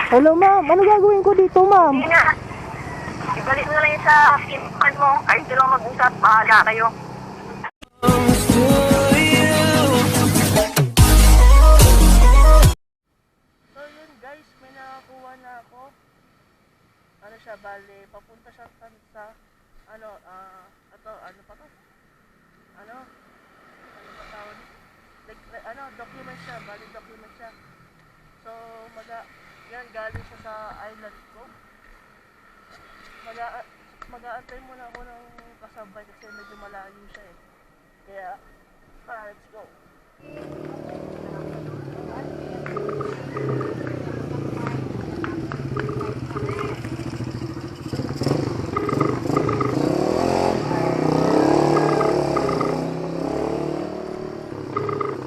Hello ma'am, ano gagawin ko dito ma'am? Hindi na. Ibalik mo na lang yun sa SIM card mo. Kayo lang mag-usap. Bahala kayo. So yun guys, may nakakuha na ako. Ano siya, bale, papunta siya sa ano pa to? Ano ba tawag? Like, document siya, bale document siya. So, yan, galing siya sa island ko. Mag-aantay muna ako ng kasabay kasi medyo malayo siya eh. Kaya, let's go.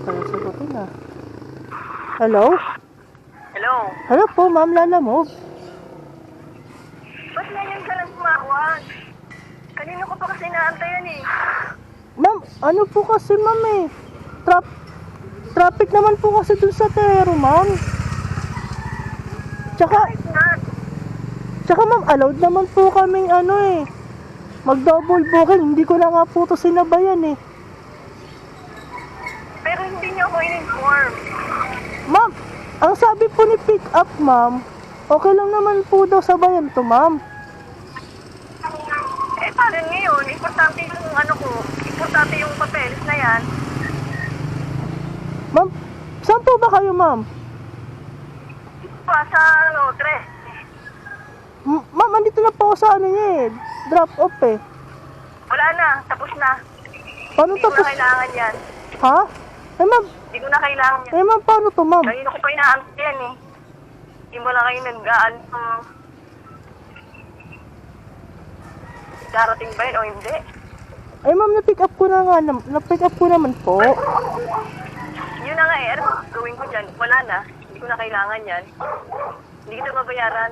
Kaya sagutin na. Hello? Hello? Hello po, ma'am Lala mo. Ba't ngayon ka lang tumawag? Kanino ko pa kasi naantayan eh. Ma'am, ano po kasi ma'am eh. Traffic naman po kasi dun sa Tero, ma'am. Tsaka ma'am, allowed naman po kaming mag-double booking. Hindi ko na nga po ito sinabayan eh. Pero hindi niyo ako in-inform. Ma'am, ang sabi po ni pick up, ma'am, okay lang naman po daw sabayan to, ma'am. Eh, paano ngayon? Importante yung importante yung papeles na yan. Ma'am, saan po ba kayo, ma'am? Sa Tres. Ma'am, andito na po ako sa drop off eh. Wala na, tapos na. Paano Hindi ko tapos? na kailangan yan. Ha? Eh, ma'am, Hindi ko na kailangan yan. ma'am, paano to, ma'am? Kanino ko pa inaantayan eh. Hindi mo lang kayo nag-aan. Darating ba yun o hindi? Eh, ma'am, na-pick up ko naman po. Yun na nga eh. Ano gawin ko dyan? Wala na. Hindi ko na kailangan yan. Hindi kita mabayaran.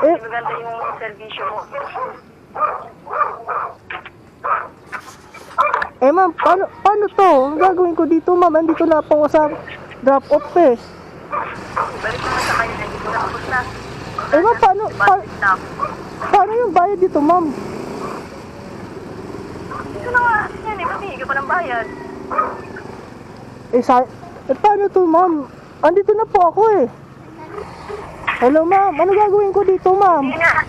Eh, Hindi maganda yung servisyo mo. ma'am, paano to? Ang gagawin ko dito, ma'am? Andito na po ako sa drop off eh. Balik naman sa kanya. Hindi ko na tapos na. Eh, ma'am, paano yung bayad dito, ma'am? Ito na nga. Yan eh. Pati ka pa ng bayad. Paano to, ma'am? Andito na po ako eh. Hello, ma'am. Ano gagawin ko dito, ma'am? Hindi na.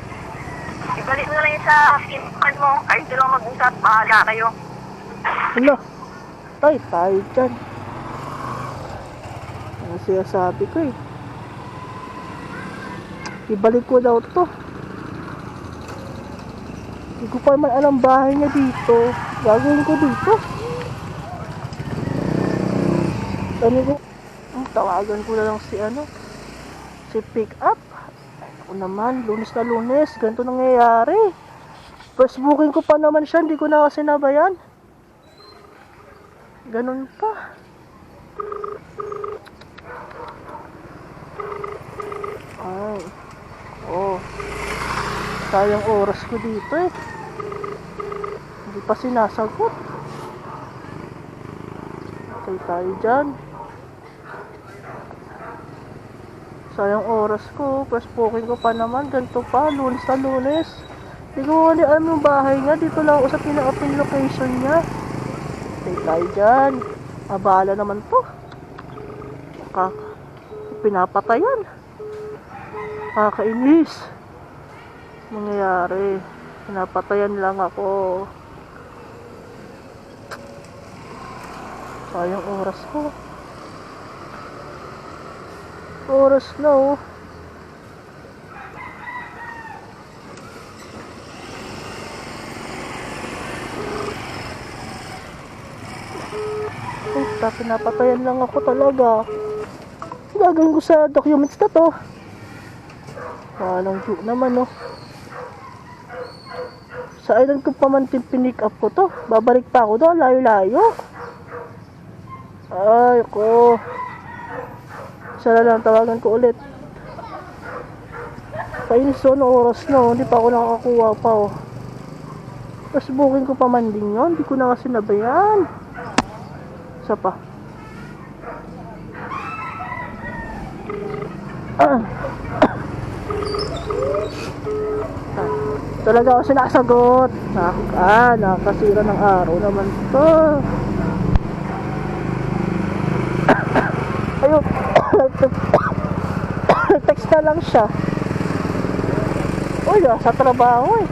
Ibalik mo na lang yun sa SIM card mo. Kayo lang mag-usap. Bahala kayo. Hala, tayo dyan. Ano siya sabi ko eh. Ibalik ko daw to. Hindi ko pa man alam bahay niya dito. Gagawin ko dito. Tawagan ko na lang si pick up. Ako naman, Lunes na Lunes, ganito nangyayari. First booking ko pa naman siya, hindi ko na kasi nabayan. Ganun pa. Ay. Oh. Sayang oras ko dito eh. Hindi pa sinasagot. Okay tayo dyan. Sayang oras ko. First booking ko pa naman. Ganito pa. Lunes na Lunes. Hindi ko alam yung bahay niya. Dito lang ako sa pinaka-pin location niya. Okay tayo dyan. Abala naman to. Pinapatayan. Kakainis. Nangyayari. Pinapatayan lang ako. Sayang oras ko. Oras na oh. Pinapatayan lang ako talaga. Gagawin ko sa documents na to. Walang joke naman oh. Sa island ko pa man pinick up ko to. Babalik pa ako doon, layo-layo. Ay ko. Sana lang tawagan ko ulit. Kainis so no oras na oh. Hindi pa ako nakakuha pa oh. Tapos booking ko pa man din yun. Hindi ko na kasi nabayan. Isa pa. Talaga ako sinasagot. Nakakasira ng araw naman to. Ayun. Text na lang siya. Uy, sa trabaho eh.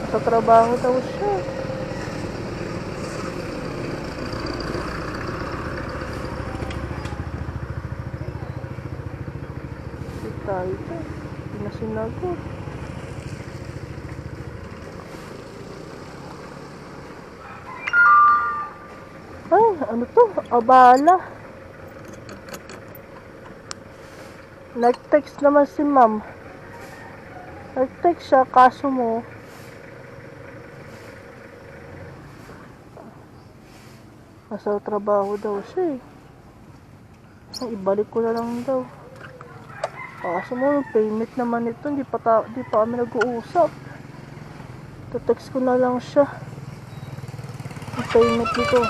Sa trabaho daw siya. Tayo ito. Hindi na sinagot. Ay, ano to? Abala. Nag-text naman si ma'am. Nag-text siya, kaso mo nasa trabaho daw siya eh. Ay, ibalik ko na lang daw. Kaso mo, payment naman ito, di pa kami nag-uusap. Text ko na lang siya. Yung payment nito.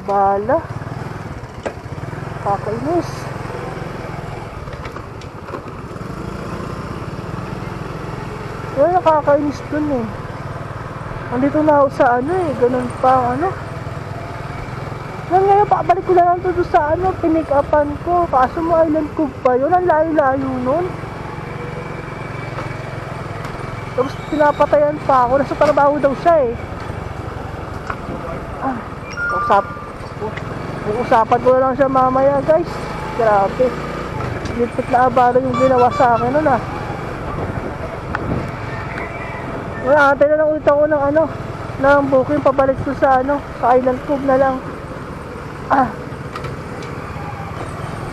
Abala. Kakainis. Wala, nakakainis dun eh. Andito na ako sa ano eh, ganun pa ano. Ngayon, pakabalik ko na lang doon sa ano, pinik-upan ko. Kaso mo, Island Cove pa yun. Ang layo-layo nun. Tapos pinapatayan pa ako. Nasa trabaho daw siya eh. Uusapan ko na lang siya mamaya guys. Grabe. Lipit na abala yung ginawa sa akin nun ah. Wala, antay na lang ulit ako ng ano, ng booking pabalik ko sa ano, sa Island Cove na lang.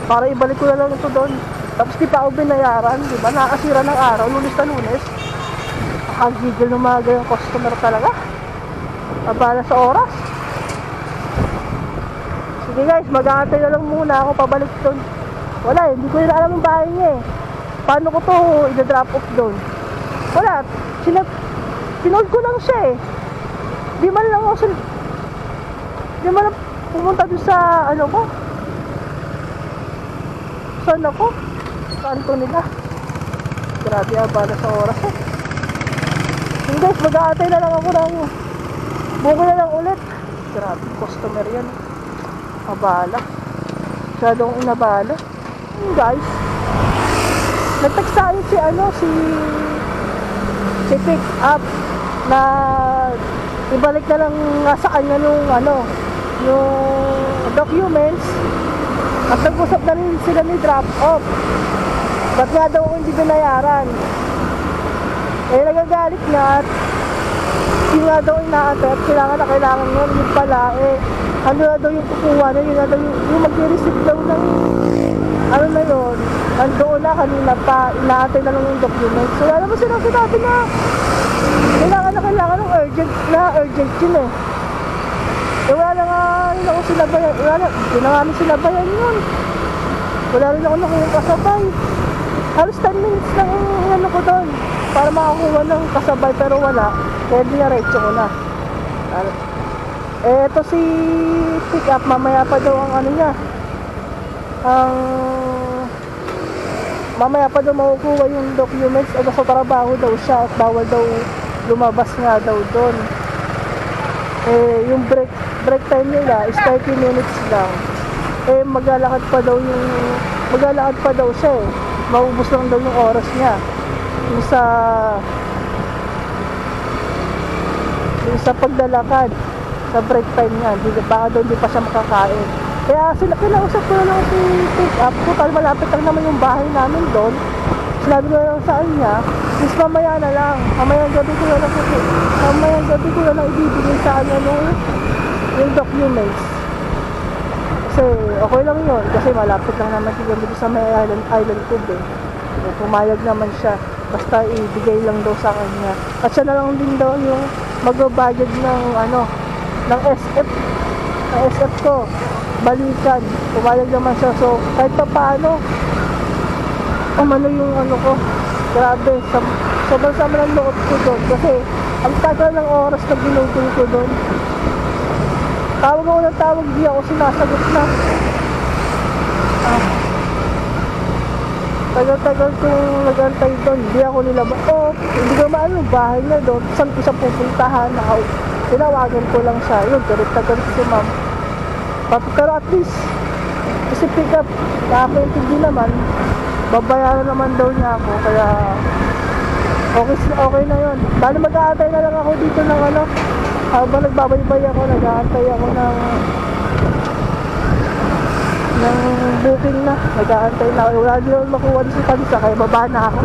Para ibalik ko na lang ito doon. Tapos di pa ako binayaran, di ba? Nakasira ng araw, Lunes na Lunes. Nakagigil ng mga gayong customer talaga. Abala sa oras. Sige guys, mag-aantay na lang muna ako pabalik doon. Wala eh, hindi ko nila alam yung bahay niya eh. Paano ko to i-drop off doon? Wala, pinold ko lang siya eh. Di man lang pumunta doon sa ano ko. Saan ako? Kanto nila. Grabe, abala sa oras eh. Sige guys, mag-aantay na lang ako ng buko na lang ulit. Grabe, customer yan. Abala. Masyadong inabala. Guys, nag-text tayo si pick up na ibalik na lang sa kanya yung documents at nag-usap na rin sila ni drop off. Ba't nga daw ako hindi binayaran? Eh nagagalit nga at yun nga daw inaantay at kailangan nga yung pala eh ano na daw yung kukuha na yun na daw yung mag-receive daw ng ano na yun, nandoon na kanina pa, inaantay na lang yung documents. So alam mo sinabi na kailangan ng urgent yun eh. Eh wala na nga rin ako sinabayan, hindi na nga sinabayan yun. Wala rin ako nakuha kasabay. Halos 10 minutes lang ano ko doon para makakuha ng kasabay pero wala. Kaya dinaretso ko na. Eh ito si pick up, mamaya pa daw ang ano niya. Mamaya pa daw makukuha yung documents at sa trabaho daw siya at bawal daw lumabas nga daw doon. Eh yung break time nila is 30 minutes lang. Eh maglalakad pa daw siya eh. Maubos lang daw yung oras niya. Yung sa paglalakad sa break time niya, baka daw hindi pa siya makakain. Kaya kinausap ko na lang si pick up, total malapit lang naman yung bahay namin doon. Sinabi ko na lang sa kanya, is mamaya na lang, mamayang gabi ko na lang ibibigay sa kanya yung documents. Kasi okay lang yun, kasi malapit lang naman siya dito sa may Island Cove eh. Pumayag naman siya, basta ibigay lang daw sa kanya. At siya na lang din daw yung mag-budget ng SF ko, balikan. Pumayag naman siya, so kahit pa paano umano yung ano ko, grabe, sobrang sama ng loob ko doon kasi ang tagal ng oras na ginugol ko doon. Tawag ako ng tawag, di ako sinasagot na. tagal-tagal kong nagantay doon. Hindi ako nilabas. Hindi ko maano, bahay niya doon. Saan ko siya pupuntahan? Tinawagan ko lang siya. Yun, galit si ma'am. Pero at least, kasi pick up, nakakaintindi naman, babayaran naman daw niya ako. Kaya, okay na yun. Bali mag-aantay na lang ako dito ng ano. Habang nagbabaybay ako, nag-aantay ako ng booking na. Nag-aantay na ako. Wala din ako makuha sa kanisa, kaya baba na ako.